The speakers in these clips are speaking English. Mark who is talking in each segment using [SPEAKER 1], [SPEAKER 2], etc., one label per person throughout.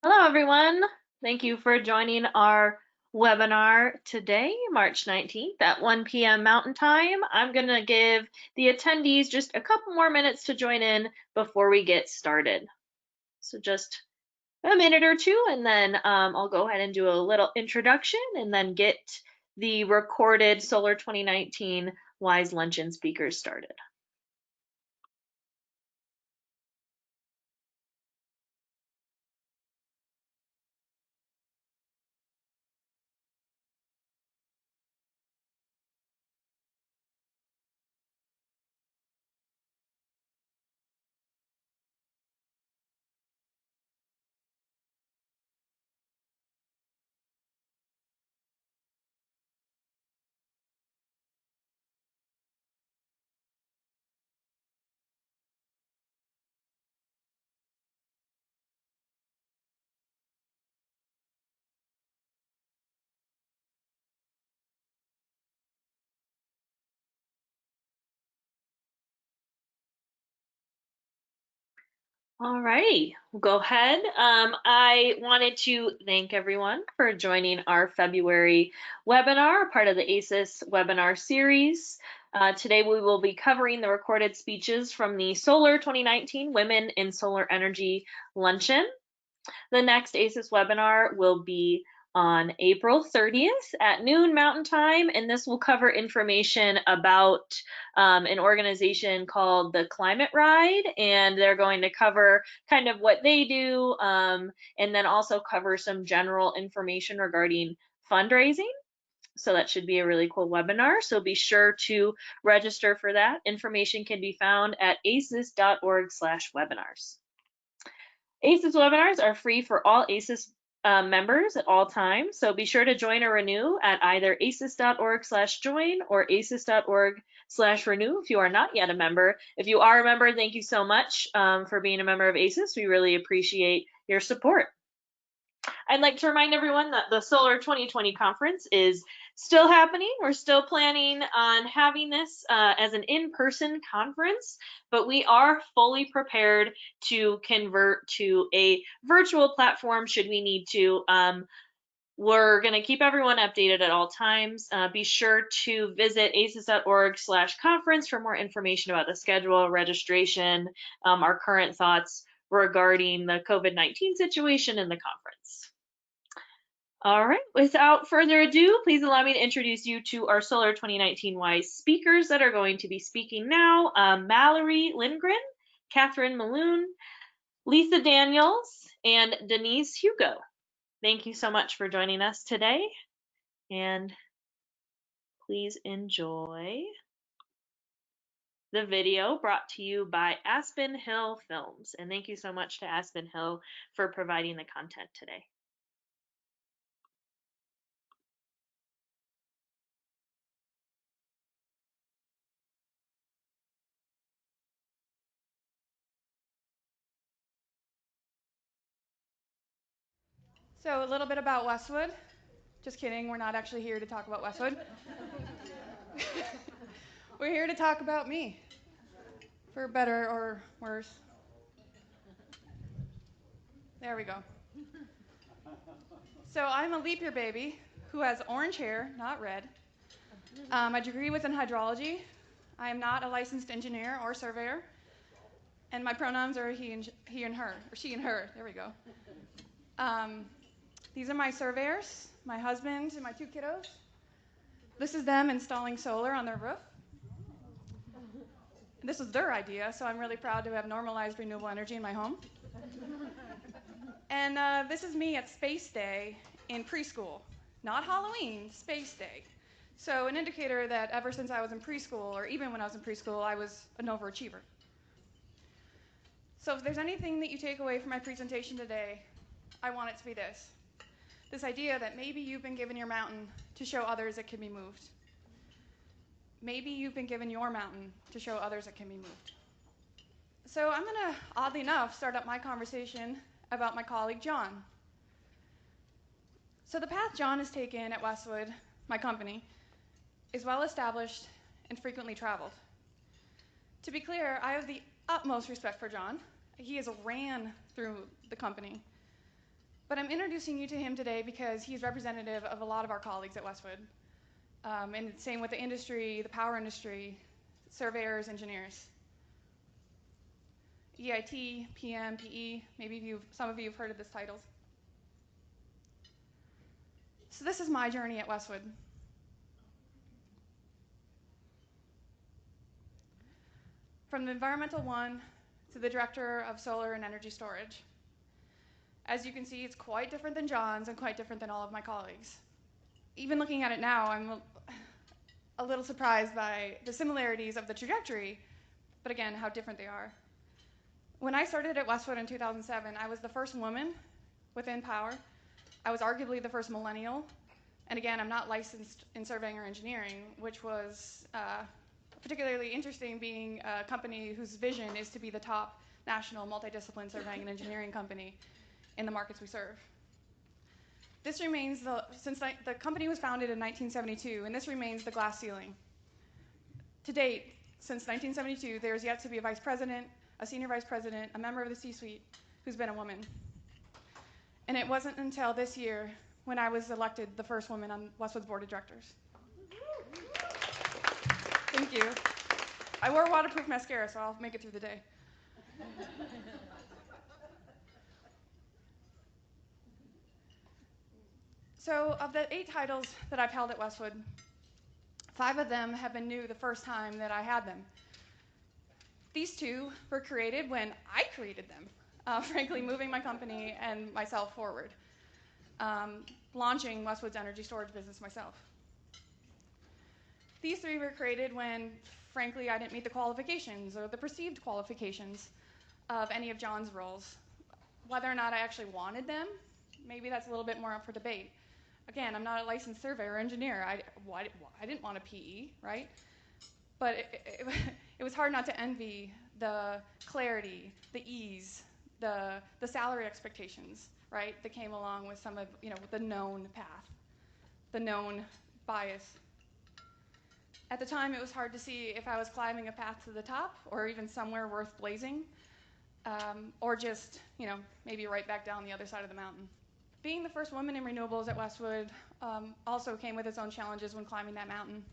[SPEAKER 1] Hello, everyone. Thank you for joining our webinar today, March 19th at 1 p.m. Mountain Time. I'm going to give the attendees just a couple more minutes to join in before we get started. So just a minute or two, and then I'll go ahead and do a little introduction and then get the recorded Solar 2019 Wise Luncheon speakers started. All right, we'll go ahead. I wanted to thank everyone for joining our February webinar, part of the ASES webinar series. Today we will be covering the recorded speeches from the Solar 2019 Women in Solar Energy Luncheon. The next ASES webinar will be on April 30th at noon Mountain Time, and this will cover information about an organization called the Climate Ride, and they're going to cover kind of what they do, and then also cover some general information regarding fundraising. So that should be a really cool webinar. So be sure to register for that. Information can be found at aces.org/webinars. ASES webinars are free for all ASES members at all times, so be sure to join or renew at either aces.org/join or aces.org/renew if you are not yet a member. If you are a member, thank you so much for being a member of ASES. We really appreciate your support. I'd like to remind everyone that the Solar 2020 conference is still happening. We're still planning on having this as an in-person conference, but we are fully prepared to convert to a virtual platform should we need to. We're going to keep everyone updated at all times. Be sure to visit aces.org/conference for more information about the schedule, registration, our current thoughts regarding the COVID-19 situation and the conference. All right, without further ado, please allow me to introduce you to our Solar 2019 WISE speakers that are going to be speaking now. Mallory Lindgren, Catherine Maloon, Lisa Daniels, and Denise Hugo. Thank you so much for joining us today, and please enjoy the video brought to you by Aspen Hill Films. And thank you so much to Aspen Hill for providing the content today.
[SPEAKER 2] So a little bit about Westwood. Just kidding, we're not actually here to talk about Westwood. We're here to talk about me, for better or worse. There we go. So I'm a leap year baby who has orange hair, not red. My degree was in hydrology. I am not a licensed engineer or surveyor. And my pronouns are he and her, or she and her. There we go. These are my surveyors, my husband and my two kiddos. This is them installing solar on their roof. This was their idea, so I'm really proud to have normalized renewable energy in my home. And this is me at Space Day in preschool. Not Halloween, Space Day. So an indicator that ever since I was in preschool, or even when I was in preschool, I was an overachiever. So if there's anything that you take away from my presentation today, I want it to be this. This idea that maybe you've been given your mountain to show others it can be moved. Maybe you've been given your mountain to show others it can be moved. So I'm going to, oddly enough, start up my conversation about my colleague, John. So the path John has taken at Westwood, my company, is well established and frequently traveled. To be clear, I have the utmost respect for John. He has ran through the company. But I'm introducing you to him today because he's representative of a lot of our colleagues at Westwood. And same with the industry, the power industry, surveyors, engineers. EIT, PM, PE, maybe some of you have heard of these titles. So this is my journey at Westwood. From the environmental one to the director of solar and energy storage. As you can see, it's quite different than John's and quite different than all of my colleagues. Even looking at it now, I'm a little surprised by the similarities of the trajectory, but again, how different they are. When I started at Westwood in 2007, I was the first woman within power. I was arguably the first millennial. And again, I'm not licensed in surveying or engineering, which was particularly interesting, being a company whose vision is to be the top national multidiscipline surveying and engineering company in the markets we serve. This remains, since the company was founded in 1972, and this remains the glass ceiling. To date, since 1972, there's yet to be a vice president, a senior vice president, a member of the C-suite who's been a woman. And it wasn't until this year when I was elected the first woman on Westwood's board of directors. Thank you. I wore waterproof mascara, so I'll make it through the day. So of the 8 titles that I've held at Westwood, 5 of them have been new the first time that I had them. These 2 were created when I created them, frankly, moving my company and myself forward, launching Westwood's energy storage business myself. These 3 were created when, frankly, I didn't meet the qualifications or the perceived qualifications of any of John's roles. Whether or not I actually wanted them, maybe that's a little bit more up for debate. Again, I'm not a licensed surveyor or engineer. I didn't want a PE, right? But it was hard not to envy the clarity, the ease, the salary expectations, right, that came along with some of, the known path, the known bias. At the time, it was hard to see if I was climbing a path to the top or even somewhere worth blazing, or just, maybe right back down the other side of the mountain. Being the first woman in renewables at Westwood also came with its own challenges when climbing that mountain.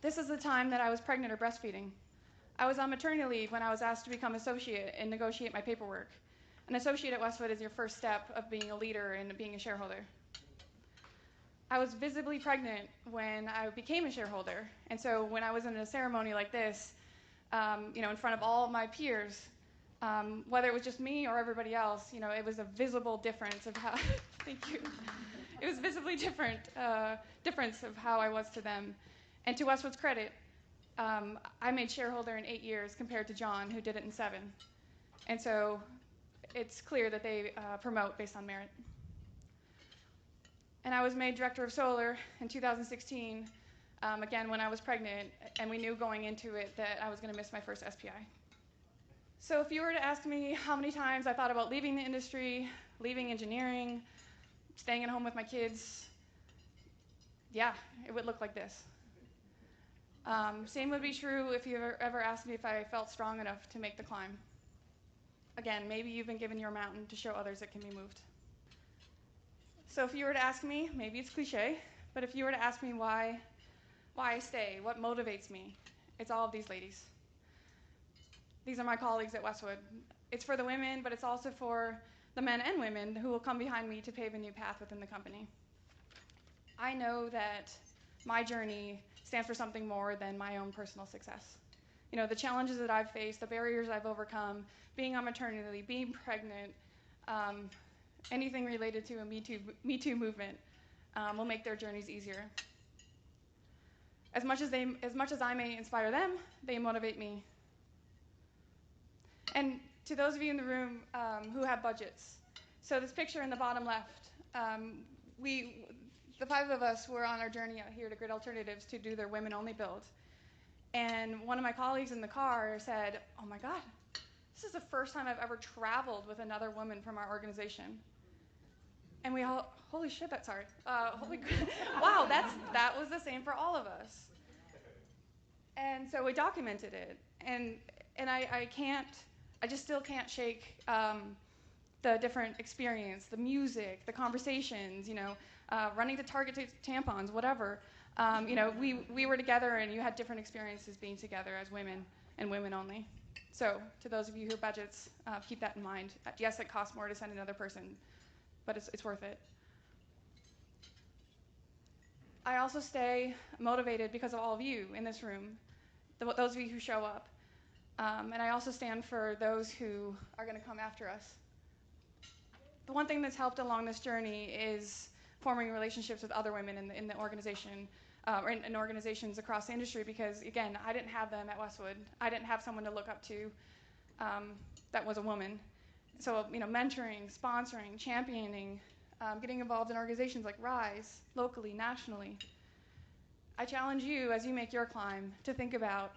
[SPEAKER 2] This is the time that I was pregnant or breastfeeding. I was on maternity leave when I was asked to become associate and negotiate my paperwork. An associate at Westwood is your first step of being a leader and being a shareholder. I was visibly pregnant when I became a shareholder, and so when I was in a ceremony like this, in front of all my peers, whether it was just me or everybody else, it was a visible difference of how, thank you. It was visibly difference of how I was to them. And to Westwood's credit, I made shareholder in 8 years compared to John, who did it in 7. And so it's clear that they promote based on merit. And I was made director of solar in 2016, again when I was pregnant, and we knew going into it that I was going to miss my first SPI. So if you were to ask me how many times I thought about leaving the industry, leaving engineering, staying at home with my kids, yeah, it would look like this. Same would be true if you ever asked me if I felt strong enough to make the climb. Again, maybe you've been given your mountain to show others it can be moved. So if you were to ask me, maybe it's cliche, but if you were to ask me why I stay, what motivates me, it's all of these ladies. These are my colleagues at Westwood. It's for the women, but it's also for the men and women who will come behind me to pave a new path within the company. I know that my journey stands for something more than my own personal success. The challenges that I've faced, the barriers I've overcome, being on maternity leave, being pregnant, anything related to a Me Too movement will make their journeys easier. As much as I may inspire them, they motivate me. And to those of you in the room who have budgets, so this picture in the bottom left, the 5 of us were on our journey out here to Grid Alternatives to do their women-only build. And one of my colleagues in the car said, "Oh my God, this is the first time I've ever traveled with another woman from our organization." And we all, holy shit, wow, that was the same for all of us. And so we documented it. And I just still can't shake the different experience, the music, the conversations, running to Target to tampons, whatever. We were together, and you had different experiences being together as women and women only. So to those of you who budgets, keep that in mind. Yes, it costs more to send another person, but it's worth it. I also stay motivated because of all of you in this room, those of you who show up. And I also stand for those who are going to come after us. The one thing that's helped along this journey is forming relationships with other women in the organization, or in organizations across the industry, because, again, I didn't have them at Westwood. I didn't have someone to look up to that was a woman. So, mentoring, sponsoring, championing, getting involved in organizations like RISE, locally, nationally. I challenge you, as you make your climb, to think about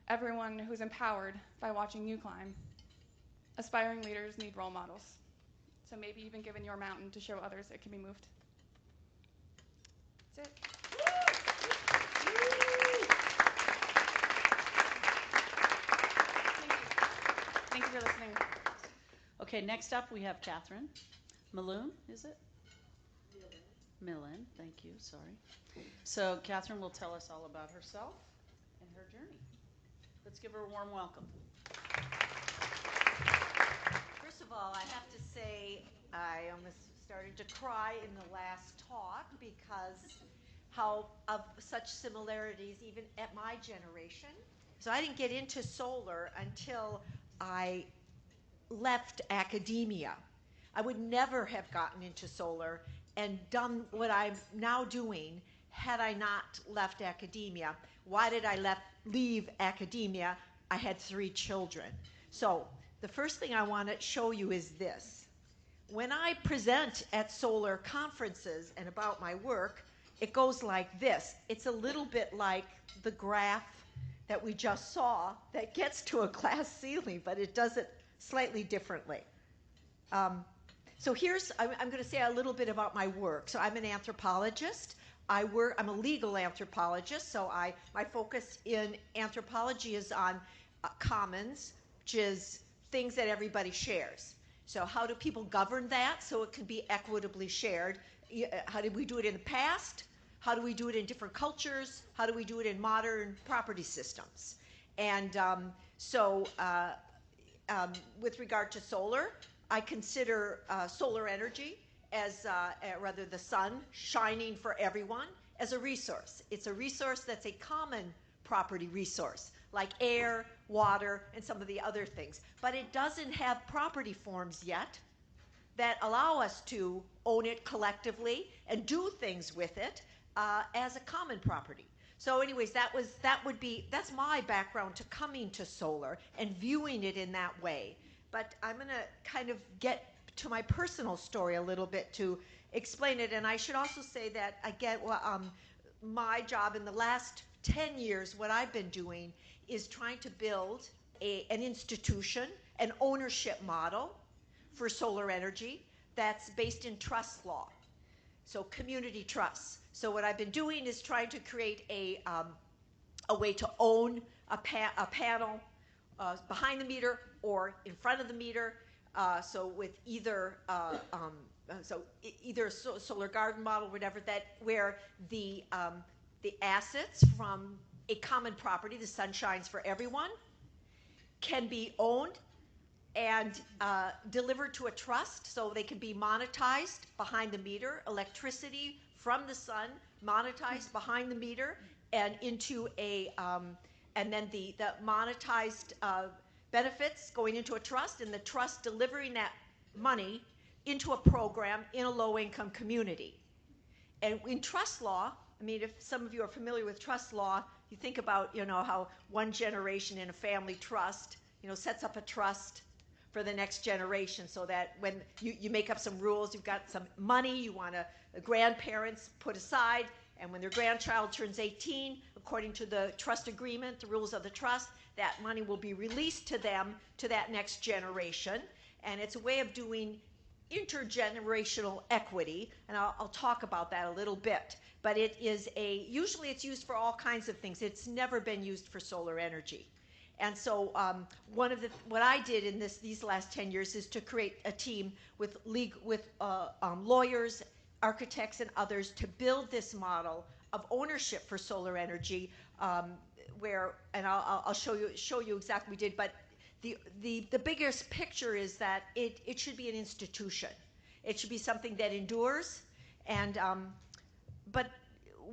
[SPEAKER 2] everyone who's empowered by watching you climb. Aspiring leaders need role models. So maybe you've been given your mountain to show others it can be moved. That's it. Thank you for listening.
[SPEAKER 3] Okay, next up we have Catherine Maloon, is it? Millen, thank you, sorry. So Catherine will tell us all about herself and her journey. Let's give her a warm welcome.
[SPEAKER 4] First of all, I have to say I almost started to cry in the last talk because of such similarities even at my generation. So I didn't get into solar until I left academia. I would never have gotten into solar and done what I'm now doing had I not left academia. Why did I leave academia? I had 3 children. So the first thing I want to show you is this. When I present at solar conferences and about my work, it goes like this. It's a little bit like the graph that we just saw that gets to a glass ceiling, but it does it slightly differently. So I'm going to say a little bit about my work. So I'm an anthropologist. I'm a legal anthropologist, so my focus in anthropology is on commons, which is things that everybody shares. So how do people govern that so it can be equitably shared? How did we do it in the past? How do we do it in different cultures? How do we do it in modern property systems? And with regard to solar, I consider solar energy as rather the sun shining for everyone as a resource. It's a resource that's a common property resource, like air, water, and some of the other things. But it doesn't have property forms yet that allow us to own it collectively and do things with it as a common property. So anyways, that's my background to coming to solar and viewing it in that way. But I'm going to kind of get to my personal story a little bit to explain it. And I should also say that, again, my job in the last 10 years, what I've been doing is trying to build an institution, an ownership model for solar energy that's based in trust law. So community trusts. So what I've been doing is trying to create a way to own a panel behind the meter or in front of the meter. So with either solar garden model, whatever where the assets from a common property, the sun shines for everyone, can be owned and delivered to a trust, so they can be monetized behind the meter, electricity from the sun monetized behind the meter and into and then the monetized benefits going into a trust, and the trust delivering that money into a program in a low-income community. And in trust law, I mean, if some of you are familiar with trust law, you think about, how one generation in a family trust, sets up a trust for the next generation, so that when you make up some rules, you've got some money you want the grandparents put aside, and when their grandchild turns 18, according to the trust agreement, the rules of the trust, that money will be released to them, to that next generation. And it's a way of doing intergenerational equity, and I'll talk about that a little bit. But usually it's used for all kinds of things. It's never been used for solar energy. And so what I did in these last 10 years is to create a team with lawyers, architects, and others to build this model of ownership for solar energy, and I'll show you exactly what we did. But the biggest picture is that it should be an institution. It should be something that endures. And but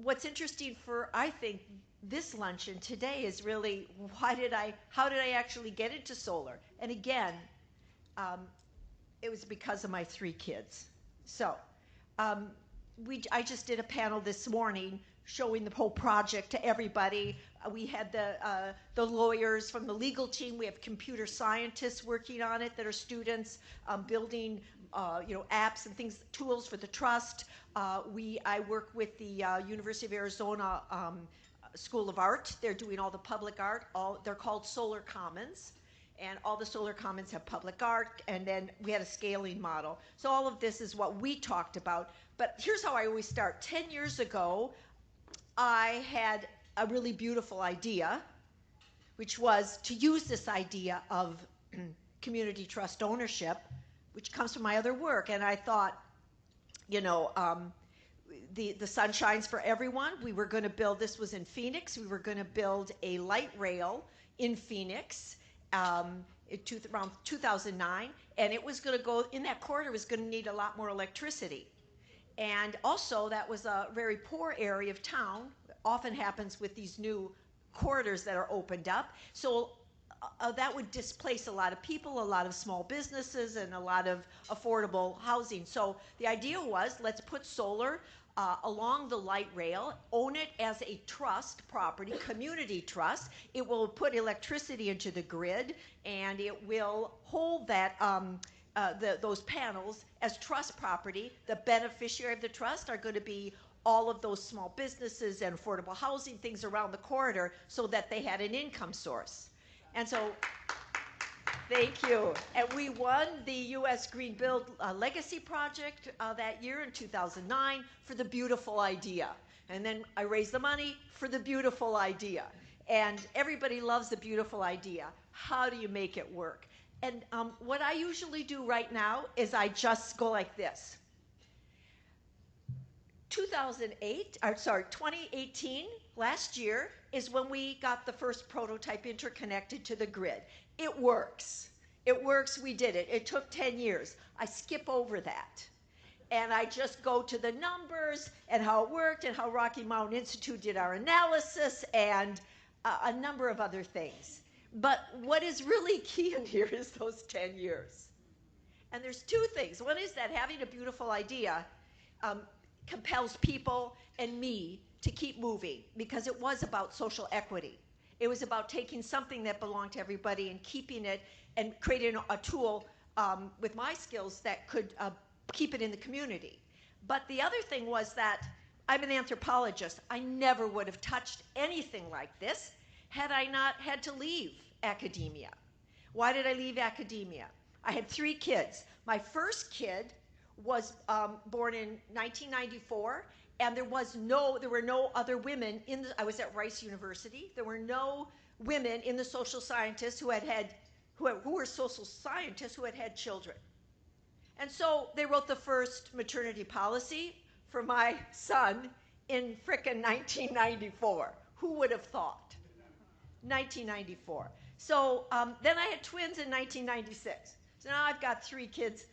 [SPEAKER 4] what's interesting for, I think, this luncheon today is really how did I actually get into solar? And again, it was because of my 3 kids. So I just did a panel this morning showing the whole project to everybody. We had the lawyers from the legal team. We have computer scientists working on it that are students, building apps and things, tools for the trust. I work with the University of Arizona School of Art. They're doing all the public art. They're called Solar Commons. And all the solar commons have public art, and then we had a scaling model. So all of this is what we talked about. But here's how I always start. 10 years ago, I had a really beautiful idea, which was to use this idea of community trust ownership, which comes from my other work. And I thought, the sun shines for everyone. We were going to build, this was in Phoenix, we were going to build a light rail in Phoenix around 2009, and it was going to go in that corridor, was going to need a lot more electricity. And also, that was a very poor area of town. Often happens with these new corridors that are opened up. So that would displace a lot of people, a lot of small businesses, and a lot of affordable housing. So the idea was, let's put solar along the light rail, own it as a trust property, community trust. It will put electricity into the grid, and it will hold that those panels as trust property. The beneficiary of the trust are going to be all of those small businesses and affordable housing, things around the corridor, so that they had an income source. And so, thank you. And we won the U.S. Green Build Legacy Project that year in 2009 for the beautiful idea. And then I raised the money for the beautiful idea. And everybody loves the beautiful idea. How do you make it work? And what I usually do right now is I just go like this. 2018, last year, is when we got the first prototype interconnected to the grid. It works. It works, we did it. It took 10 years. I skip over that. And I just go to the numbers and how it worked and how Rocky Mountain Institute did our analysis and a number of other things. But what is really key in here is those 10 years. And there's 2 things. One is that having a beautiful idea compels people and me to keep moving, because it was about social equity. It was about taking something that belonged to everybody and keeping it and creating a tool with my skills that could keep it in the community. But the other thing was that I'm an anthropologist. I never would have touched anything like this had I not had to leave academia. Why did I leave academia? I had 3 kids. My first kid was born in 1994, and there were no other women I was at Rice University. There were no women in the social scientists who were social scientists who had children. And so they wrote the first maternity policy for my son in frickin' 1994. Who would have thought? 1994. So then I had twins in 1996. So now I've got 3 kids,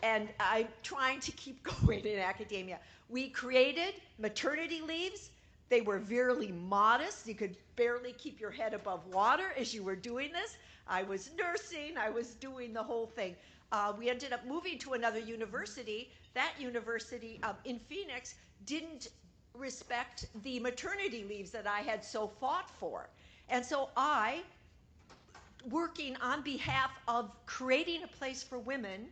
[SPEAKER 4] and I'm trying to keep going in academia. We created maternity leaves. They were very modest. You could barely keep your head above water as you were doing this. I was nursing. I was doing the whole thing. We ended up moving to another university. That university in Phoenix didn't respect the maternity leaves that I had so fought for. And so I, working on behalf of creating a place for women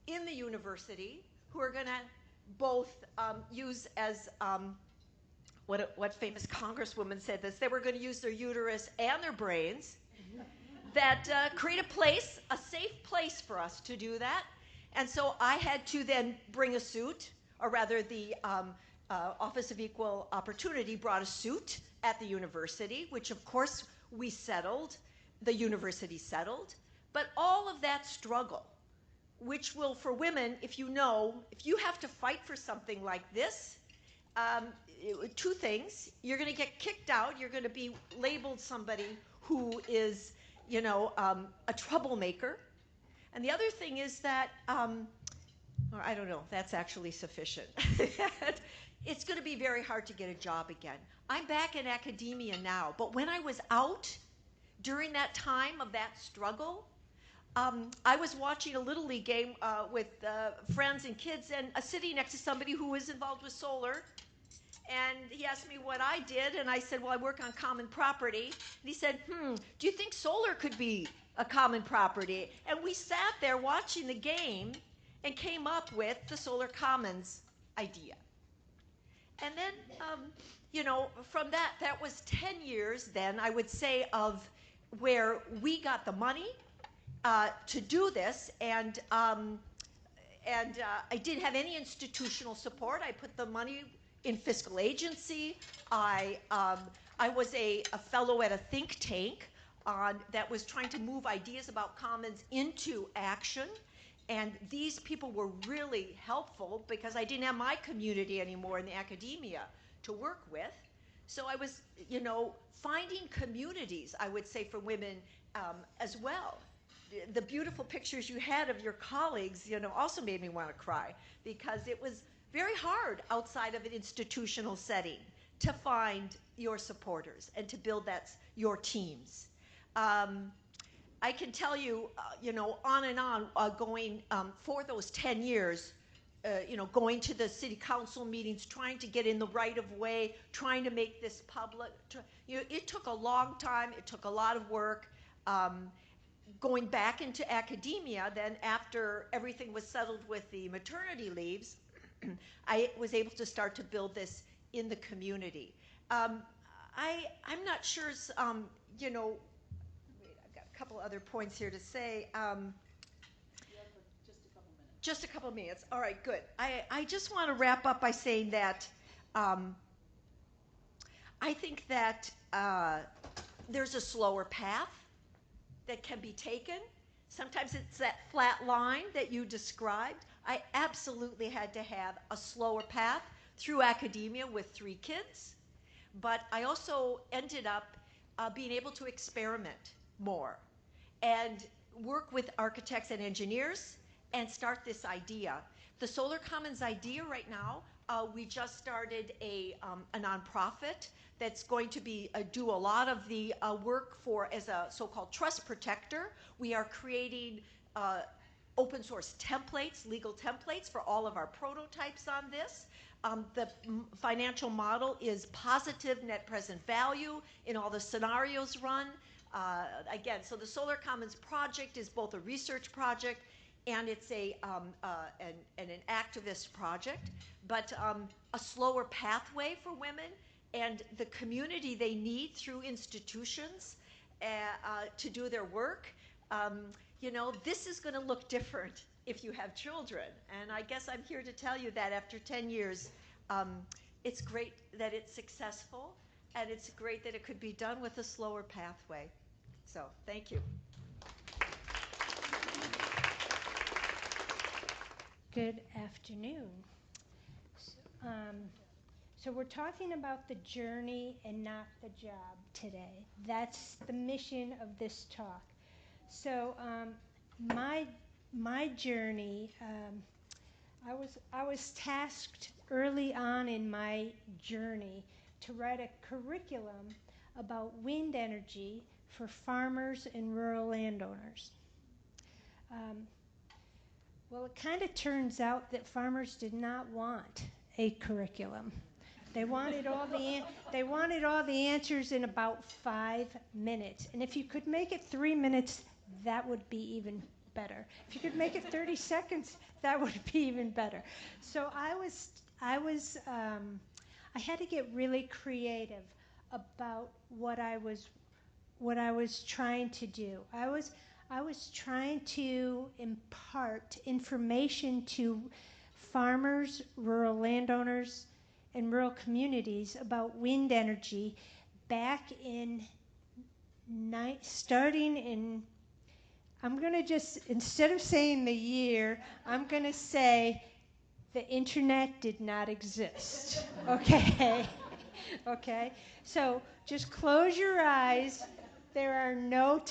[SPEAKER 4] in the university who are going to both use as, what famous congresswoman said this, they were going to use their uterus and their brains, that create a place, a safe place for us to do that. And so I had to then bring a suit, or rather the Office of Equal Opportunity brought a suit at the university, which of course we settled, the university settled, but all of that struggle, which will, for women, if you have to fight for something like this, two things: you're going to get kicked out, you're going to be labeled somebody who is, a troublemaker. And the other thing is that, or I don't know, that's actually sufficient. It's going to be very hard to get a job again. I'm back in academia now, but when I was out during that time of that struggle, I was watching a Little League game with friends and kids, and sitting next to somebody who was involved with solar. And he asked me what I did, and I said, well, I work on common property. And he said, do you think solar could be a common property? And we sat there watching the game and came up with the solar commons idea. And then, from that was 10 years then, I would say, of where we got the money to do this, and I didn't have any institutional support. I put the money in fiscal agency. I was a fellow at a think tank that was trying to move ideas about commons into action. And these people were really helpful because I didn't have my community anymore in the academia to work with. So I was, finding communities, I would say, for women as well. The beautiful pictures you had of your colleagues, also made me want to cry, because it was very hard outside of an institutional setting to find your supporters and to build your teams. I can tell you, on and on, going for those 10 years, going to the city council meetings, trying to get in the right of way, trying to make this public. It took a long time. It took a lot of work. Going back into academia, then after everything was settled with the maternity leaves, I was able to start to build this in the community. I'm not sure, I've got a couple other points here to say. Just a couple minutes. All right, good. I just want to wrap up by saying that I think that there's a slower path that can be taken. Sometimes it's that flat line that you described. I absolutely had to have a slower path through academia with 3 kids, but I also ended up being able to experiment more and work with architects and engineers and start this idea. The Solar Commons idea right now, we just started a nonprofit that's going to be do a lot of the work as a so-called trust protector. We are creating open source templates, legal templates for all of our prototypes on this. The financial model is positive net present value in all the scenarios run. Again, so the Solar Commons project is both a research project and it's an activist project, but a slower pathway for women and the community they need through institutions to do their work. This is going to look different if you have children. And I guess I'm here to tell you that after 10 years, it's great that it's successful, and it's great that it could be done with a slower pathway. So thank you.
[SPEAKER 5] Good afternoon. So we're talking about the journey and not the job today. That's the mission of this talk. So my journey, I was tasked early on in my journey to write a curriculum about wind energy for farmers and rural landowners. Well, it kind of turns out that farmers did not want a curriculum. They wanted all the answers in about 5 minutes. And if you could make it 3 minutes, that would be even better. If you could make it 30 seconds, that would be even better. So I had to get really creative about what I was trying to do. I was trying to impart information to farmers, rural landowners, and rural communities about wind energy back in starting in, I'm going to just, instead of saying the year, I'm going to say the internet did not exist. Okay? Okay? So just close your eyes. There are no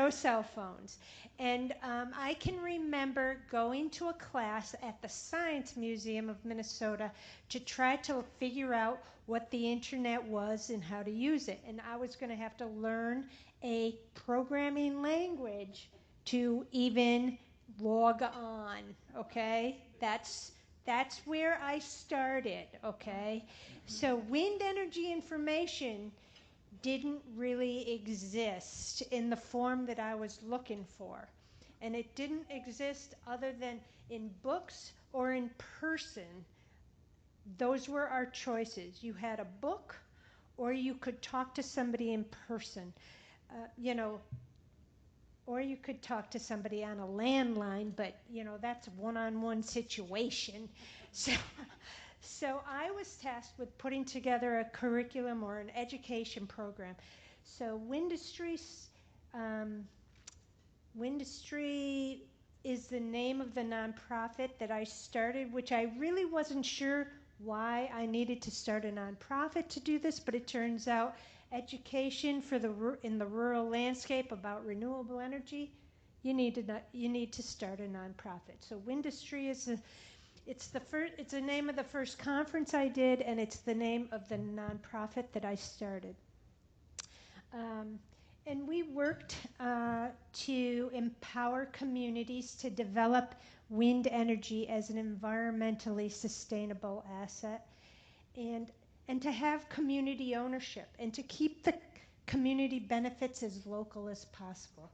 [SPEAKER 5] cell phones. And I can remember going to a class at the Science Museum of Minnesota to try to figure out what the internet was and how to use it. And I was going to have to learn a programming language to even log on, okay? That's where I started, okay? So wind energy information didn't really exist in the form that I was looking for. And it didn't exist other than in books or in person. Those were our choices. You had a book or you could talk to somebody in person. Or you could talk to somebody on a landline, but that's a one-on-one situation. So, so I was tasked with putting together a curriculum or an education program. So Windustry is the name of the nonprofit that I started, which I really wasn't sure why I needed to start a nonprofit to do this, but it turns out education in the rural landscape about renewable energy, you need to start a nonprofit. So Windustry it's the name of the first conference I did, and it's the name of the nonprofit that I started. And we worked to empower communities to develop wind energy as an environmentally sustainable asset, and to have community ownership, and to keep the community benefits as local as possible.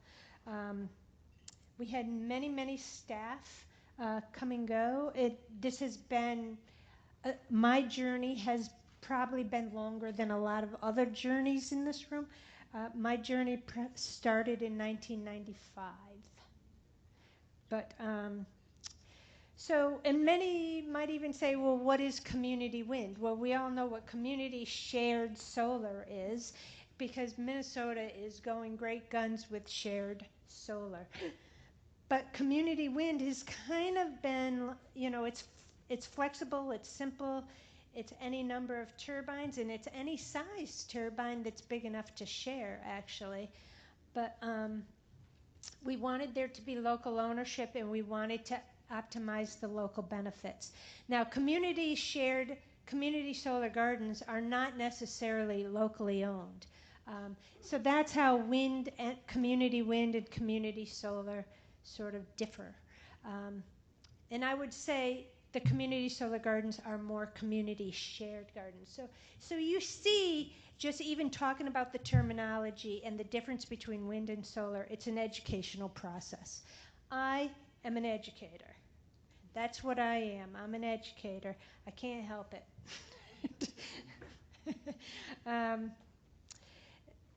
[SPEAKER 5] We had many, many staff come and go. This has been, my journey has probably been longer than a lot of other journeys in this room. My journey started in 1995. But and many might even say, well, what is community wind? Well, we all know what community shared solar is, because Minnesota is going great guns with shared solar. But community wind has kind of been, it's flexible, it's simple, it's any number of turbines, and it's any size turbine that's big enough to share, actually. But we wanted there to be local ownership, and we wanted to optimize the local benefits. Now, community solar gardens are not necessarily locally owned. So that's how community wind and community solar sort of differ. And I would say the community solar gardens are more community shared gardens. So you see, just even talking about the terminology and the difference between wind and solar, it's an educational process. I am an educator. That's what I am. I'm an educator. I can't help it.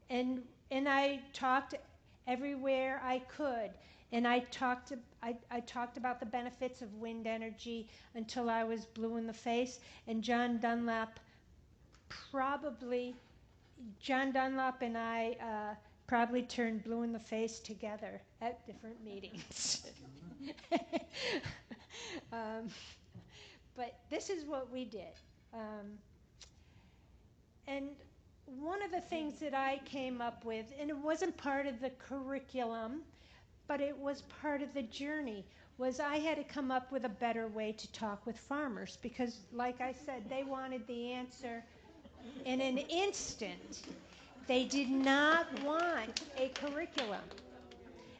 [SPEAKER 5] And I talked everywhere I could. And I talked about the benefits of wind energy until I was blue in the face. And John Dunlap and I probably turned blue in the face together at different meetings. But this is what we did. And one of the things that I came up with, and it wasn't part of the curriculum, but it was part of the journey, was I had to come up with a better way to talk with farmers, because, like I said, they wanted the answer in an instant. They did not want a curriculum.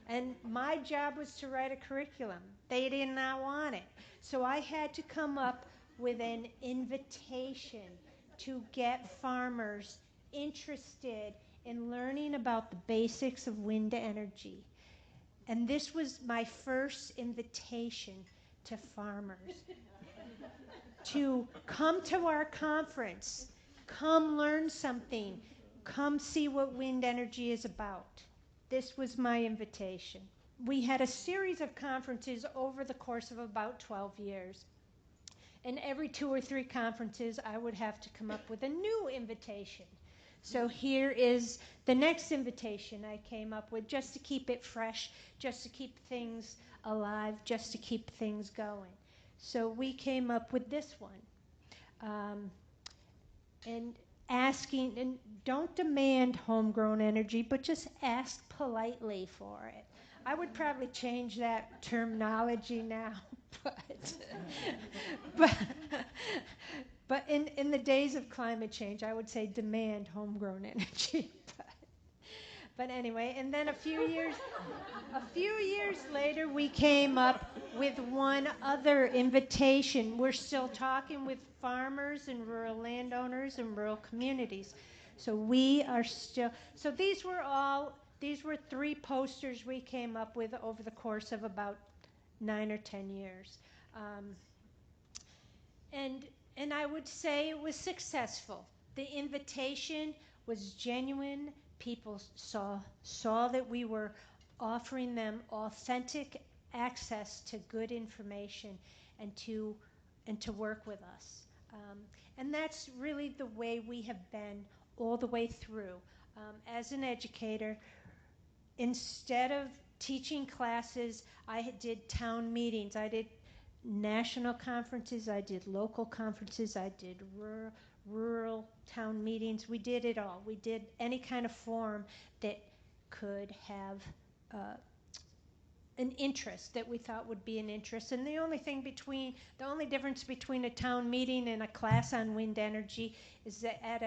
[SPEAKER 5] And my job was to write a curriculum. They did not want it. So I had to come up with an invitation to get farmers interested in learning about the basics of wind energy. And this was my first invitation to farmers to come to our conference, come learn something, come see what wind energy is about. This was my invitation. We had a series of conferences over the course of about 12 years. And every 2 or 3 conferences, I would have to come up with a new invitation. So here is the next invitation I came up with, just to keep it fresh, just to keep things alive, just to keep things going. So we came up with this one. And asking, and don't demand homegrown energy, but just ask politely for it. I would probably change that terminology now, but but, but in the days of climate change, I would say demand homegrown energy. But anyway, and then a few years later, we came up with one other invitation. We're still talking with farmers and rural landowners and rural communities. So we are still, so these were 3 posters we came up with over the course of about 9 or 10 years. And I would say it was successful. The invitation was genuine. People saw that we were offering them authentic access to good information and to work with us. And that's really the way we have been all the way through. As an educator, instead of teaching classes, I did town meetings. I did national conferences. I did local conferences. I did rural town meetings. We did it all. We did any kind of forum that could have an interest, that we thought would be an interest. And the only difference between a town meeting and a class on wind energy is that at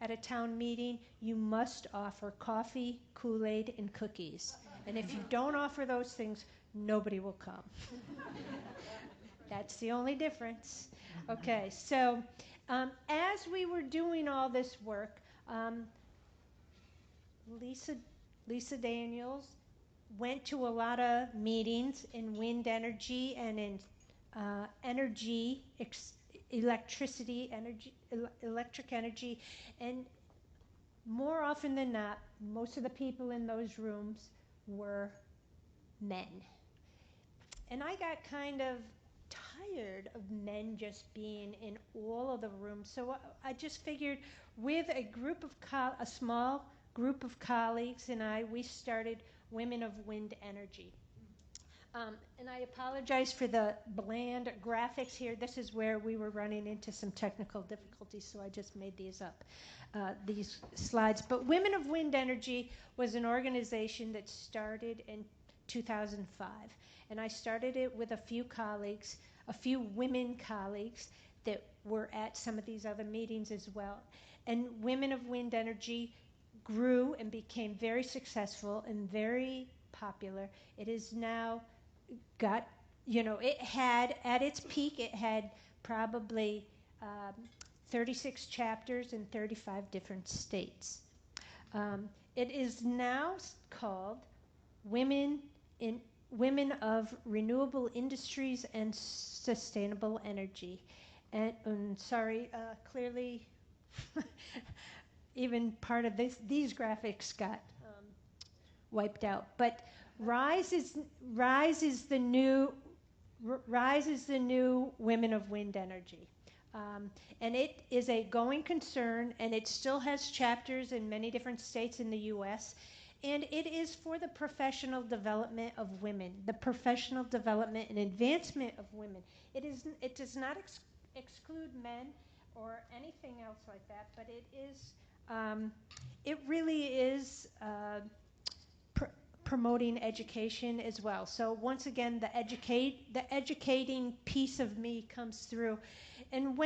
[SPEAKER 5] a town meeting, you must offer coffee, Kool-Aid, and cookies. And if you don't offer those things, nobody will come. That's the only difference. Okay, so as we were doing all this work, Lisa Daniels went to a lot of meetings in wind energy and in electric energy, and more often than not, most of the people in those rooms were men. And I got kind of tired of men just being in all of the rooms, so I just figured with a small group of colleagues and we started Women of Wind Energy. And I apologize for the bland graphics here. This is where we were running into some technical difficulties, so I just made these up, these slides. But Women of Wind Energy was an organization that started in 2005. And I started it with a few colleagues, a few women colleagues that were at some of these other meetings as well. And Women of Wind Energy grew and became very successful and very popular. It is now got, it had, at its peak, it had probably 36 chapters in 35 different states. It is now called Women of Renewable Industries and Sustainable Energy. And clearly, even part of these graphics got wiped out. But Rise is the new Women of Wind Energy. And it is a going concern, and it still has chapters in many different states in the U.S., and it is for the professional development of women, the professional development and advancement of women. It does not exclude men or anything else like that, but it really is promoting education as well. So once again, the educating piece of me comes through. And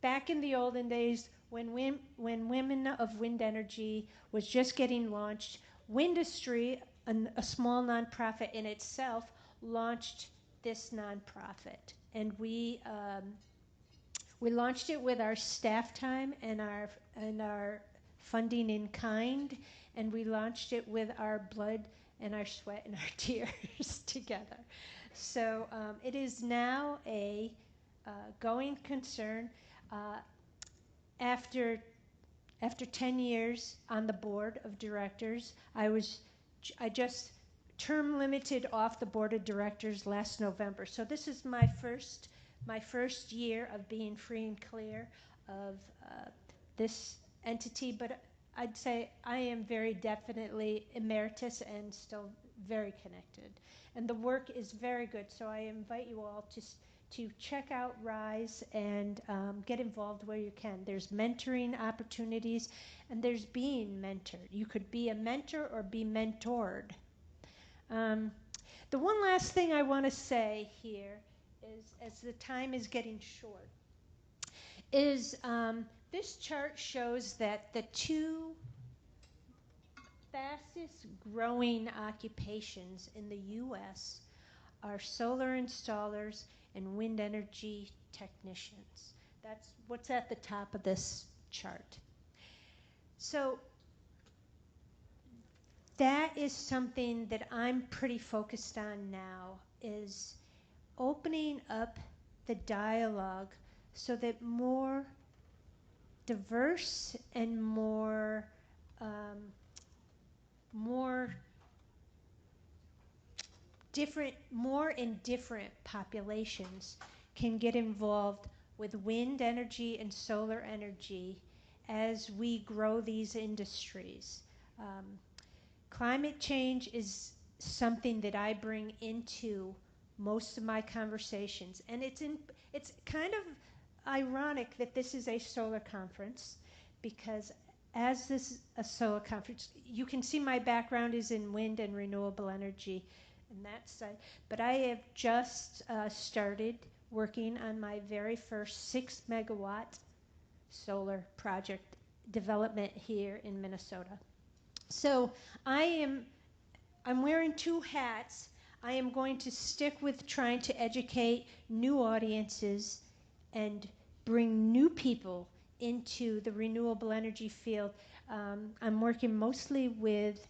[SPEAKER 5] back in the olden days, when Women of Wind Energy was just getting launched, Windustry, a small nonprofit in itself, launched this nonprofit. And we launched it with our staff time and our funding in kind, and we launched it with our blood and our sweat and our tears together. So it is now a going concern. After 10 years on the board of directors, I just term limited off the board of directors last November. So this is my first year of being free and clear of this entity, but I'd say I am very definitely emeritus and still very connected. And the work is very good, so I invite you all to check out RISE and get involved where you can. There's mentoring opportunities, and there's being mentored. You could be a mentor or be mentored. The one last thing I want to say here is, as the time is getting short, is this chart shows that the two fastest growing occupations in the U.S. are solar installers and wind energy technicians. That's what's at the top of this chart. So that is something that I'm pretty focused on now, is opening up the dialogue so that more diverse and more different populations can get involved with wind energy and solar energy as we grow these industries. Climate change is something that I bring into most of my conversations, and it's kind of ironic that this is a solar conference, because as this is a solar conference, you can see my background is in wind and renewable energy and that side, but I have just started working on my very first 6 megawatt solar project development here in Minnesota. So I'm wearing two hats. I am going to stick with trying to educate new audiences and bring new people into the renewable energy field. I'm working mostly with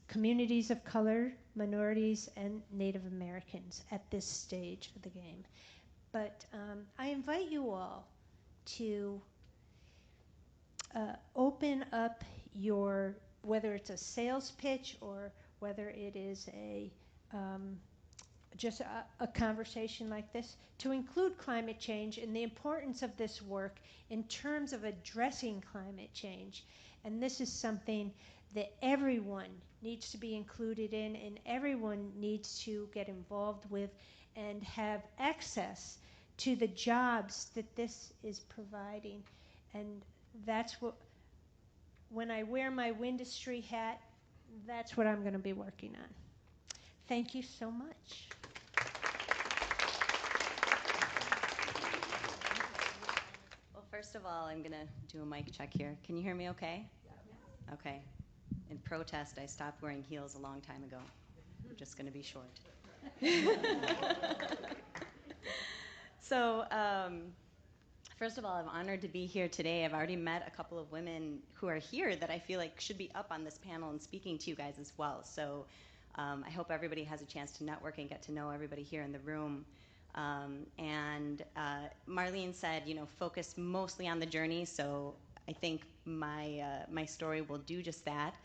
[SPEAKER 5] communities of color, minorities, and Native Americans at this stage of the game. But I invite you all to open up your, whether it's a sales pitch or whether it is just a conversation like this, to include climate change and the importance of this work in terms of addressing climate change. And this is something that everyone needs to be included in, and everyone needs to get involved with and have access to the jobs that this is providing. And that's what, when I wear my Windustry hat, that's what I'm going to be working on. Thank you so much.
[SPEAKER 6] Well, first of all, I'm going to do a mic check here. Can you hear me okay? Yeah. Okay. In protest, I stopped wearing heels a long time ago. I'm just going to be short. So, first of all, I'm honored to be here today. I've already met a couple of women who are here that I feel like should be up on this panel and speaking to you guys as well. So I hope everybody has a chance to network and get to know everybody here in the room. And Marlene said, focus mostly on the journey. So I think my story will do just that.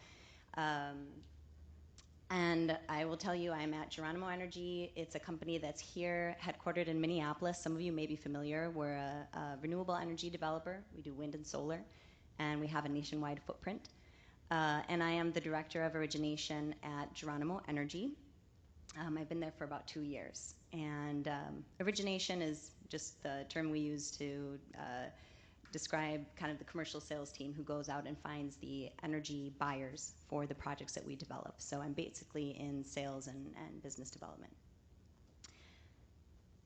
[SPEAKER 6] And I will tell you, I'm at Geronimo Energy. It's a company that's here, headquartered in Minneapolis. Some of you may be familiar. We're a renewable energy developer. We do wind and solar, and we have a nationwide footprint. And I am the director of origination at Geronimo Energy. I've been there for about 2 years. And origination is just the term we use to describe kind of the commercial sales team who goes out and finds the energy buyers for the projects that we develop. So I'm basically in sales and business development.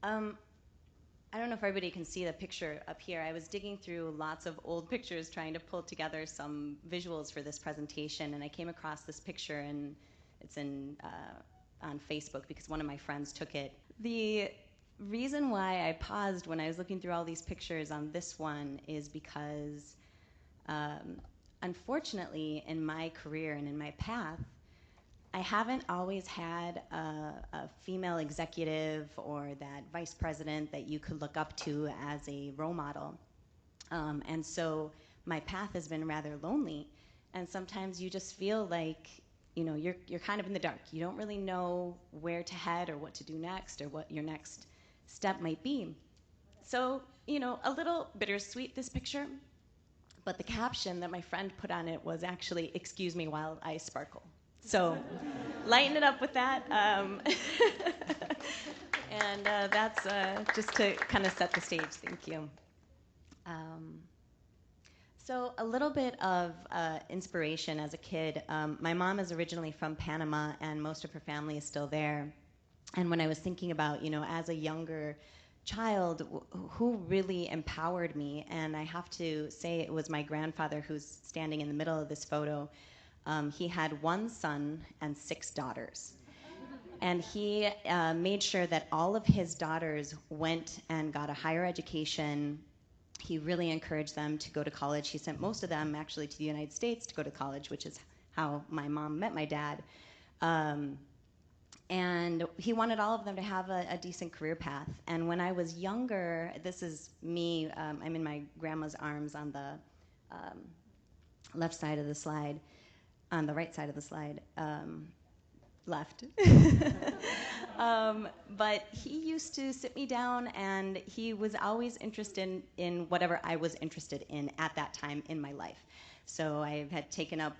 [SPEAKER 6] I don't know if everybody can see the picture up here. I was digging through lots of old pictures trying to pull together some visuals for this presentation, and I came across this picture, and it's on Facebook because one of my friends took it. The reason why I paused when I was looking through all these pictures on this one is because unfortunately in my career and in my path, I haven't always had a female executive or that vice president that you could look up to as a role model. And so my path has been rather lonely, and sometimes you just feel like you're kind of in the dark. You don't really know where to head or what to do next or what your next step might be. So, a little bittersweet, this picture, But the caption that my friend put on it was actually, "Excuse me while I sparkle." So lighten it up with that. And that's just to kind of set the stage. Thank you. So a little bit of inspiration as a kid. My mom is originally from Panama, and most of her family is still there. And when I was thinking about, as a younger child, who really empowered me, and I have to say it was my grandfather, who's standing in the middle of this photo. He had one son and 6 daughters. And he made sure that all of his daughters went and got a higher education. He really encouraged them to go to college. He sent most of them actually to the United States to go to college, which is how my mom met my dad. And he wanted all of them to have a decent career path. And when I was younger, this is me, I'm in my grandma's arms on the left side of the slide, on the right side of the slide, left. But he used to sit me down, and he was always interested in whatever I was interested in at that time in my life. So I had taken up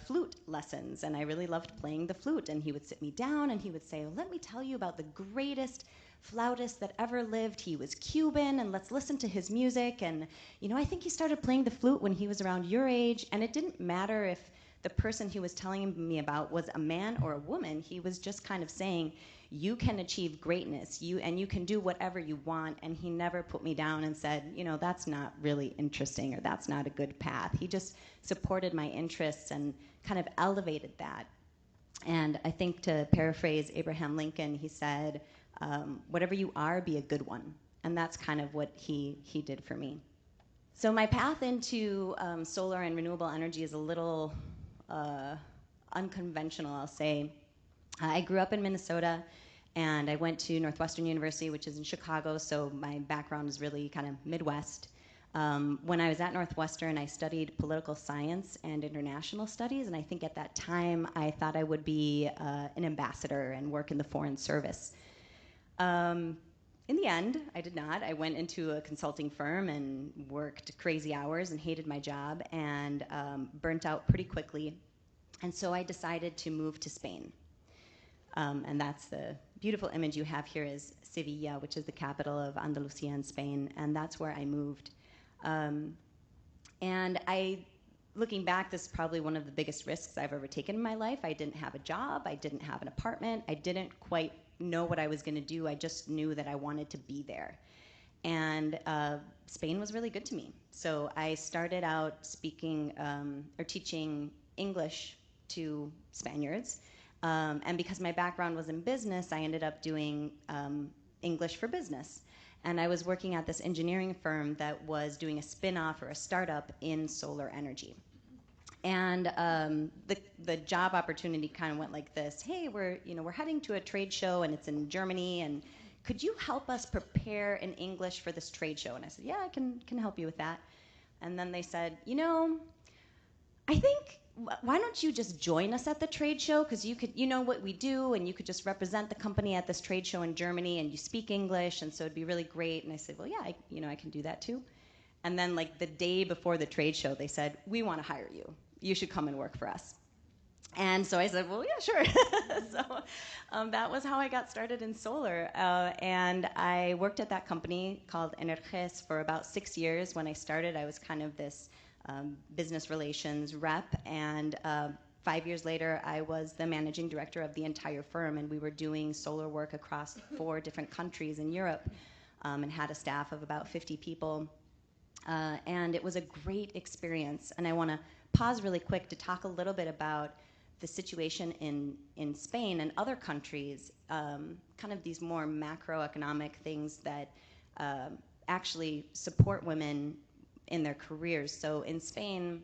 [SPEAKER 6] flute lessons, and I really loved playing the flute. And he would sit me down, and he would say, "Let me tell you about the greatest flautist that ever lived. He was Cuban, and let's listen to his music. And, I think he started playing the flute when he was around your age." And it didn't matter if the person he was telling me about was a man or a woman. He was just kind of saying, you can achieve greatness, and you can do whatever you want. And he never put me down and said, that's not really interesting, or that's not a good path. He just supported my interests and kind of elevated that. And I think, to paraphrase Abraham Lincoln, he said, whatever you are, be a good one. And that's kind of what he did for me. So my path into solar and renewable energy is a little unconventional, I'll say. I grew up in Minnesota, and I went to Northwestern University, which is in Chicago, so my background is really kind of Midwest. When I was at Northwestern, I studied political science and international studies, and I think at that time I thought I would be an ambassador and work in the Foreign Service. In the end, I did not. I went into a consulting firm and worked crazy hours and hated my job, and burnt out pretty quickly. And so I decided to move to Spain. And that's the beautiful image you have here is Sevilla, which is the capital of Andalusia in Spain, and that's where I moved. And looking back, this is probably one of the biggest risks I've ever taken in my life. I didn't have a job, I didn't have an apartment, I didn't quite know what I was gonna do. I just knew that I wanted to be there. And Spain was really good to me. So I started out speaking or teaching English to Spaniards. And because my background was in business, I ended up doing English for business. And I was working at this engineering firm that was doing a spin-off or a startup in solar energy. And the job opportunity kind of went like this: hey, we're heading to a trade show, and it's in Germany, and could you help us prepare in English for this trade show? And I said, yeah, I can help you with that. And then they said, I think, why don't you just join us at the trade show, because you know what we do, and you could just represent the company at this trade show in Germany, and you speak English, and so it'd be really great. And I said, well, yeah, I can do that too. And then, like, the day before the trade show, they said, we want to hire you. You should come and work for us. And so I said, well, yeah, sure. So that was how I got started in solar. And I worked at that company called Energes for about 6 years. When I started, I was kind of this business relations rep. And 5 years later, I was the managing director of the entire firm. And we were doing solar work across 4 different countries in Europe, and had a staff of about 50 people. And it was a great experience. And I want to pause really quick to talk a little bit about the situation in Spain and other countries, kind of these more macroeconomic things that actually support women in their careers. So in Spain,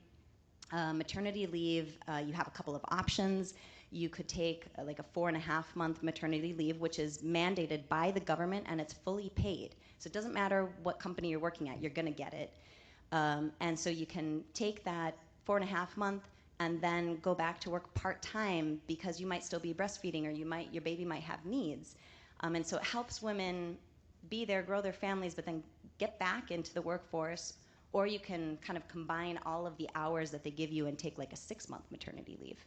[SPEAKER 6] maternity leave, you have a couple of options. You could take like a 4.5-month maternity leave, which is mandated by the government, and it's fully paid. So it doesn't matter what company you're working at, you're gonna get it. And so you can take that 4.5 month and then go back to work part-time, because you might still be breastfeeding, or your baby might have needs. And so it helps women be there, grow their families, but then get back into the workforce, or you can kind of combine all of the hours that they give you and take like a 6-month maternity leave.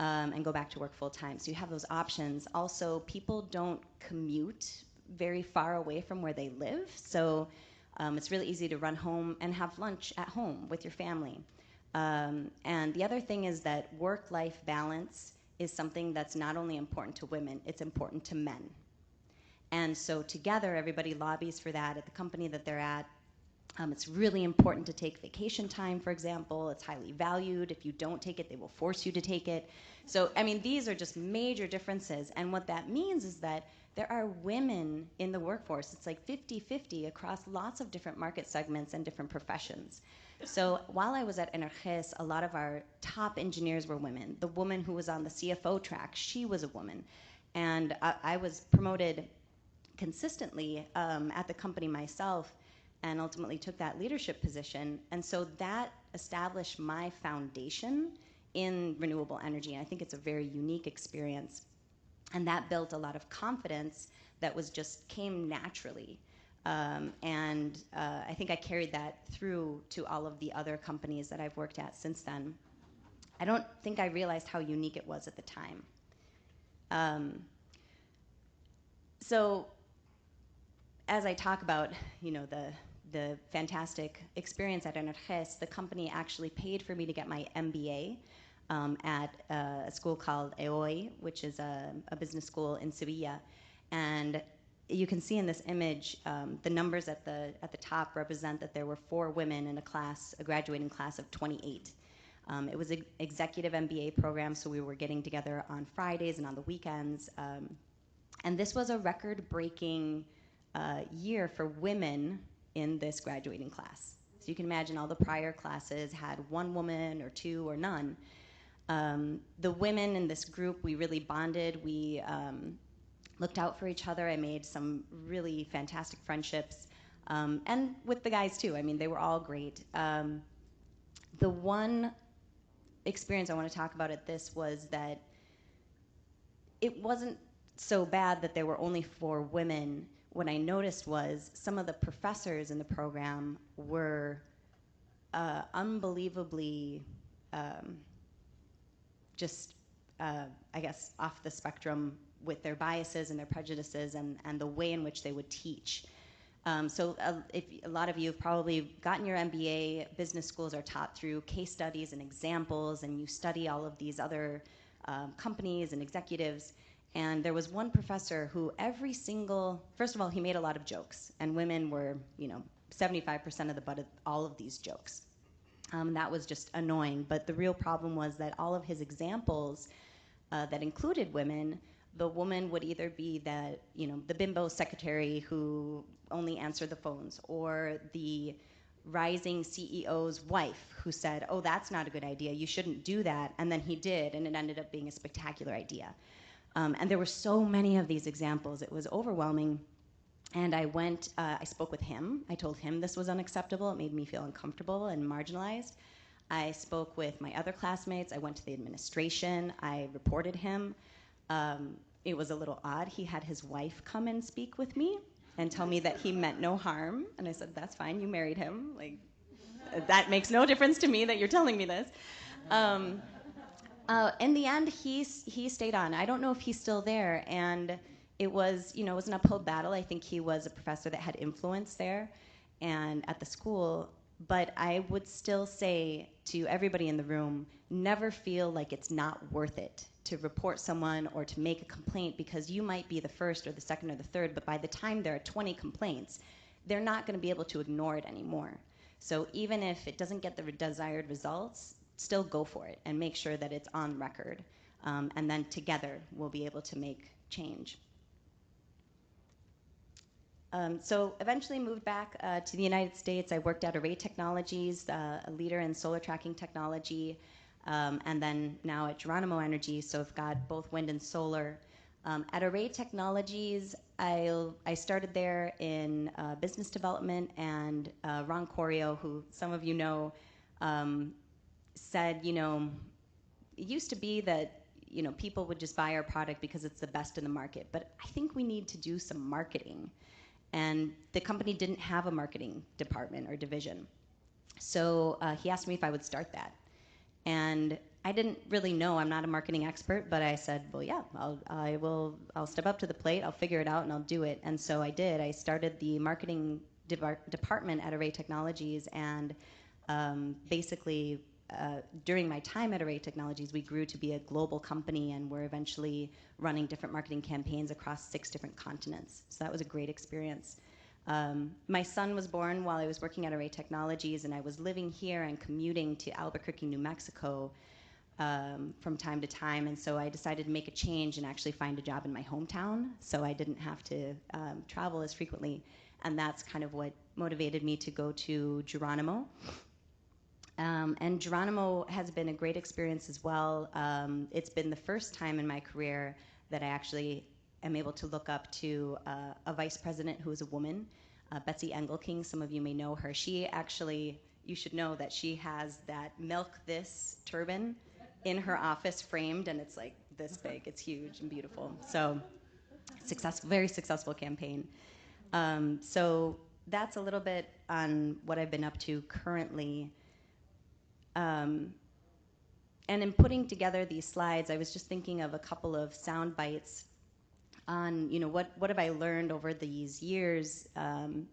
[SPEAKER 6] And go back to work full time. So you have those options. Also, people don't commute very far away from where they live. So it's really easy to run home and have lunch at home with your family. And the other thing is that work-life balance is something that's not only important to women, it's important to men. And so together, everybody lobbies for that at the company that they're at. It's really important to take vacation time, for example. It's highly valued. If you don't take it, they will force you to take it. So, I mean, these are just major differences. And what that means is that there are women in the workforce. It's like 50-50 across lots of different market segments and different professions. So while I was at Energés, a lot of our top engineers were women. The woman who was on the CFO track, she was a woman. And I was promoted consistently at the company myself, and ultimately took that leadership position. And so that established my foundation in renewable energy. And I think it's a very unique experience. And that built a lot of confidence that was just came naturally. I think I carried that through to all of the other companies that I've worked at since then. I don't think I realized how unique it was at the time. So as I talk about, you know, the fantastic experience at Energés, the company actually paid for me to get my MBA at a school called EOI, which is a business school in Sevilla. And you can see in this image, the numbers at the top represent that there were 4 women in a graduating class of 28. It was an executive MBA program, so we were getting together on Fridays and on the weekends. And this was a record-breaking year for women in this graduating class. So you can imagine all the prior classes had 1 woman or 2 or none. The women in this group, we really bonded. We looked out for each other. I made some really fantastic friendships. And with the guys too. I mean, they were all great. The one experience I want to talk about at this was that it wasn't so bad that there were only 4 women. What I noticed was some of the professors in the program were unbelievably I guess, off the spectrum with their biases and their prejudices and the way in which they would teach. If a lot of you have probably gotten your MBA, business schools are taught through case studies and examples, and you study all of these other companies and executives. And there was one professor who first of all, he made a lot of jokes, and women were, 75% of the butt of all of these jokes. That was just annoying. But the real problem was that all of his examples that included women, the woman would either be the bimbo secretary who only answered the phones, or the rising CEO's wife who said, "Oh, that's not a good idea. You shouldn't do that." And then he did, and it ended up being a spectacular idea. And there were so many of these examples. It was overwhelming. And I spoke with him. I told him this was unacceptable. It made me feel uncomfortable and marginalized. I spoke with my other classmates. I went to the administration. I reported him. It was a little odd. He had his wife come and speak with me and tell me that he meant no harm. And I said, "That's fine. You married him. Like, that makes no difference to me that you're telling me this." In the end, he stayed on. I don't know if he's still there, and it was an uphill battle. I think he was a professor that had influence there and at the school. But I would still say to everybody in the room, never feel like it's not worth it to report someone or to make a complaint, because you might be the first or the second or the third, but by the time there are 20 complaints, they're not going to be able to ignore it anymore. So even if it doesn't get the desired results, still go for it and make sure that it's on record. And then together we'll be able to make change. So eventually moved back to the United States. I worked at Array Technologies, a leader in solar tracking technology, and then now at Geronimo Energy, so I've got both wind and solar. At Array Technologies, I started there in business development, and Ron Corio, who some of you know, said, it used to be that people would just buy our product because it's the best in the market, but I think we need to do some marketing. And the company didn't have a marketing department or division. So he asked me if I would start that. And I didn't really know. I'm not a marketing expert, but I said, well, yeah, I'll step up to the plate. I'll figure it out and I'll do it. And so I did. I started the marketing department at Array Technologies, and basically during my time at Array Technologies, we grew to be a global company, and we're eventually running different marketing campaigns across 6 different continents. So that was a great experience. My son was born while I was working at Array Technologies, and I was living here and commuting to Albuquerque, New Mexico from time to time. And so I decided to make a change and actually find a job in my hometown, so I didn't have to travel as frequently. And that's kind of what motivated me to go to Geronimo. And Geronimo has been a great experience as well. It's been the first time in my career that I actually am able to look up to a vice president who is a woman, Betsy Engelking. Some of you may know her. She actually, you should know that she has that milk this turban in her office framed, and it's like this big. It's huge and beautiful. So very successful campaign. So that's a little bit on what I've been up to currently. And in putting together these slides, I was just thinking of a couple of sound bites on, what have I learned over these years,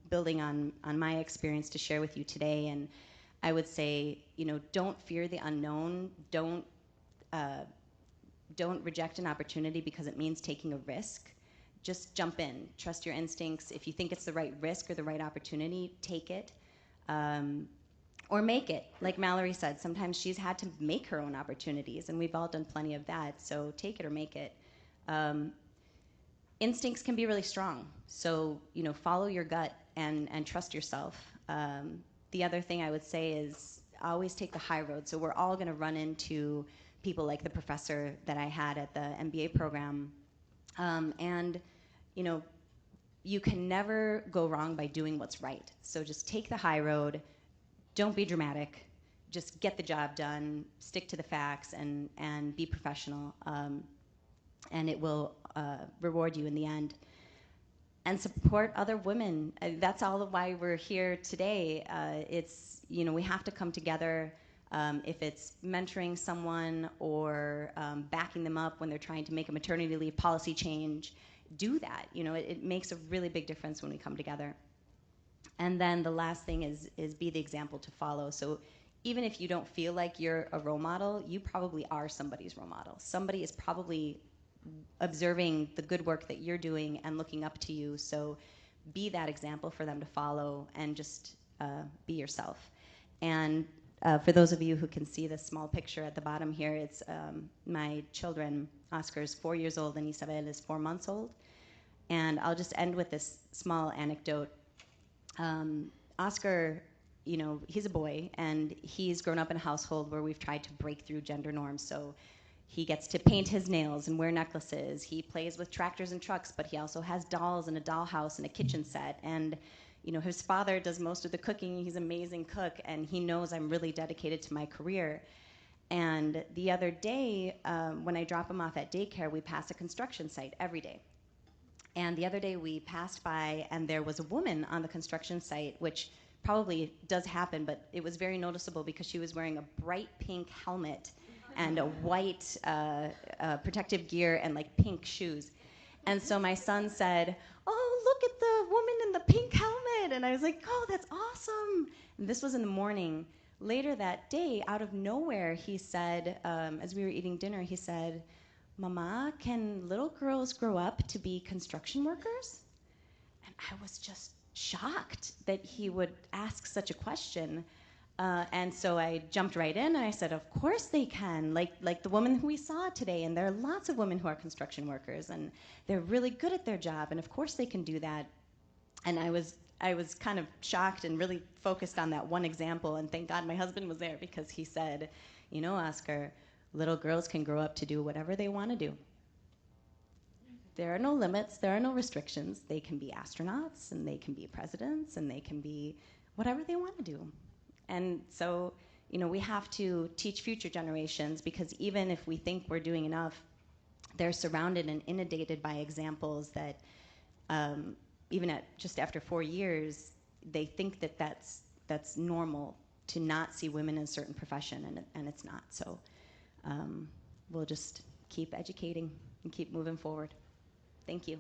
[SPEAKER 6] building on my experience to share with you today. And I would say, don't fear the unknown. Don't reject an opportunity because it means taking a risk. Just jump in. Trust your instincts. If you think it's the right risk or the right opportunity, take it. Or make it. Like Mallory said, sometimes she's had to make her own opportunities, and we've all done plenty of that. So take it or make it. Instincts can be really strong. So, follow your gut and trust yourself. The other thing I would say is always take the high road. So we're all going to run into people like the professor that I had at the MBA program. And, you can never go wrong by doing what's right. So just take the high road. Don't be dramatic. Just get the job done, stick to the facts, and be professional. And it will reward you in the end. And support other women. That's all of why we're here today. It's, we have to come together. If it's mentoring someone or backing them up when they're trying to make a maternity leave policy change, do that. It makes a really big difference when we come together. And then the last thing is be the example to follow. So even if you don't feel like you're a role model, you probably are somebody's role model. Somebody is probably observing the good work that you're doing and looking up to you. So be that example for them to follow, and just be yourself. And for those of you who can see this small picture at the bottom here, it's my children. Oscar's 4 years old and Isabel is 4 months old. And I'll just end with this small anecdote. Oscar, he's a boy, and he's grown up in a household where we've tried to break through gender norms. So he gets to paint his nails and wear necklaces. He plays with tractors and trucks, but he also has dolls and a dollhouse and a kitchen set. And his father does most of the cooking. He's an amazing cook, and he knows I'm really dedicated to my career. And the other day, when I drop him off at daycare, we pass a construction site every day. And the other day we passed by, and there was a woman on the construction site, which probably does happen, but it was very noticeable because she was wearing a bright pink helmet and a white protective gear and like pink shoes. And so my son said, "Oh, look at the woman in the pink helmet." And I was like, "Oh, that's awesome." And this was in the morning. Later that day, out of nowhere, he said, as we were eating dinner, he said, "Mama, can little girls grow up to be construction workers?" And I was just shocked that he would ask such a question. And so I jumped right in and I said, "Of course they can, like the woman who we saw today. And there are lots of women who are construction workers, and they're really good at their job, and of course they can do that." And I was kind of shocked and really focused on that one example. And thank God my husband was there, because he said, "Oscar, little girls can grow up to do whatever they want to do. There are no limits, there are no restrictions. They can be astronauts, and they can be presidents, and they can be whatever they want to do." And so, we have to teach future generations, because even if we think we're doing enough, they're surrounded and inundated by examples that even just after 4 years, they think that that's normal to not see women in a certain profession, and it's not. So we'll just keep educating and keep moving forward. Thank you.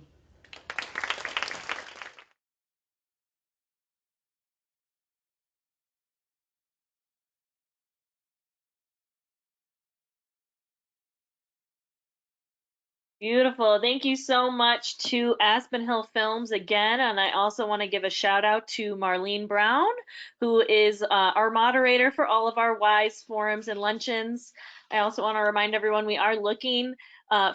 [SPEAKER 1] Beautiful. Thank you so much to Aspen Hill Films again. And I also want to give a shout out to Marlene Brown, who is our moderator for all of our WISE forums and luncheons. I also want to remind everyone we are looking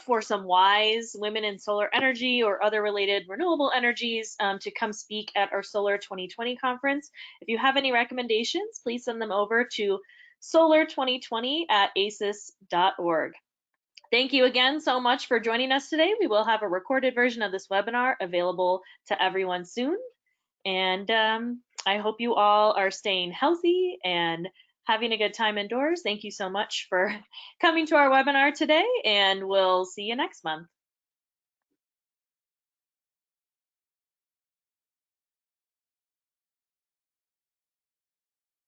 [SPEAKER 1] for some WISE women in solar energy or other related renewable energies to come speak at our Solar 2020 conference. If you have any recommendations, please send them over to solar2020@ases.org. Thank you again so much for joining us today. We will have a recorded version of this webinar available to everyone soon. And I hope you all are staying healthy and having a good time indoors. Thank you so much for coming to our webinar today, and we'll see you next month.